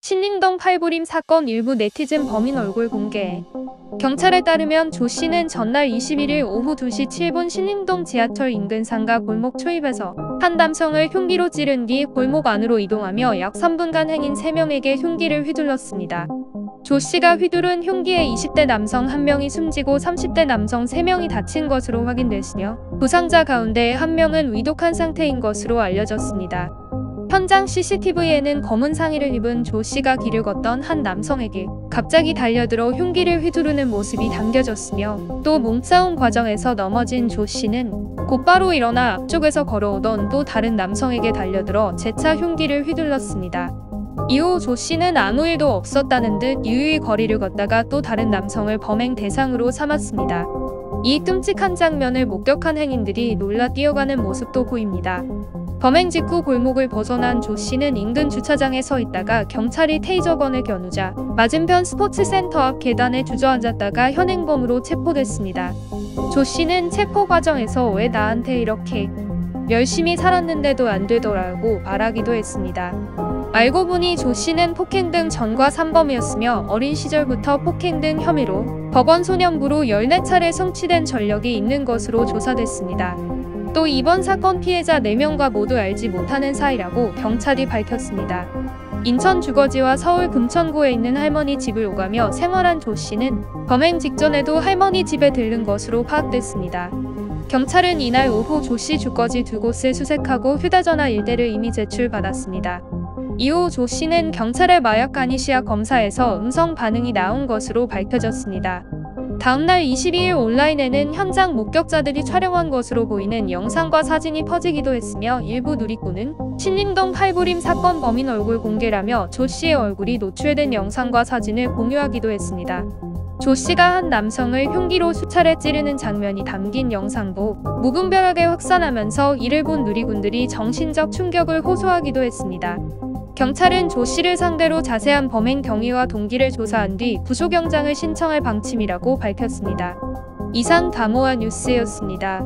신림동 팔부림 사건 일부 네티즌 범인 얼굴 공개. 경찰에 따르면 조 씨는 전날 21일 오후 2시 7분 신림동 지하철 인근 상가 골목 초입에서 한 남성을 흉기로 찌른 뒤 골목 안으로 이동하며 약 3분간 행인 3명에게 흉기를 휘둘렀습니다. 조 씨가 휘두른 흉기에 20대 남성 1명이 숨지고 30대 남성 3명이 다친 것으로 확인됐으며 부상자 가운데 1명은 위독한 상태인 것으로 알려졌습니다. 현장 CCTV에는 검은 상의를 입은 조 씨가 길을 걷던 한 남성에게 갑자기 달려들어 흉기를 휘두르는 모습이 담겨졌으며 또 몸싸움 과정에서 넘어진 조 씨는 곧바로 일어나 앞쪽에서 걸어오던 또 다른 남성에게 달려들어 재차 흉기를 휘둘렀습니다. 이후 조 씨는 아무 일도 없었다는 듯 유유히 거리를 걷다가 또 다른 남성을 범행 대상으로 삼았습니다. 이 끔찍한 장면을 목격한 행인들이 놀라 뛰어가는 모습도 보입니다. 범행 직후 골목을 벗어난 조 씨는 인근 주차장에 서 있다가 경찰이 테이저건을 겨누자 맞은편 스포츠센터 앞 계단에 주저앉았다가 현행범으로 체포됐습니다. 조 씨는 체포 과정에서 왜 나한테 이렇게 열심히 살았는데도 안 되더라고 말하기도 했습니다. 알고 보니 조 씨는 폭행 등 전과 3범이었으며 어린 시절부터 폭행 등 혐의로 법원 소년부로 14차례 성취된 전력이 있는 것으로 조사됐습니다. 또 이번 사건 피해자 4명과 모두 알지 못하는 사이라고 경찰이 밝혔습니다. 인천 주거지와 서울 금천구에 있는 할머니 집을 오가며 생활한 조 씨는 범행 직전에도 할머니 집에 들른 것으로 파악됐습니다. 경찰은 이날 오후 조 씨 주거지 2곳을 수색하고 휴대전화 1대를 이미 제출받았습니다. 이후 조 씨는 경찰의 마약 가니시아 검사에서 음성 반응이 나온 것으로 밝혀졌습니다. 다음날 22일 온라인에는 현장 목격자들이 촬영한 것으로 보이는 영상과 사진이 퍼지기도 했으며 일부 누리꾼은 신림동 팔부림 사건 범인 얼굴 공개라며 조 씨의 얼굴이 노출된 영상과 사진을 공유하기도 했습니다. 조 씨가 한 남성을 흉기로 수차례 찌르는 장면이 담긴 영상도 무분별하게 확산하면서 이를 본 누리꾼들이 정신적 충격을 호소하기도 했습니다. 경찰은 조 씨를 상대로 자세한 범행 경위와 동기를 조사한 뒤 구속영장을 신청할 방침이라고 밝혔습니다. 이상 다모아 뉴스였습니다.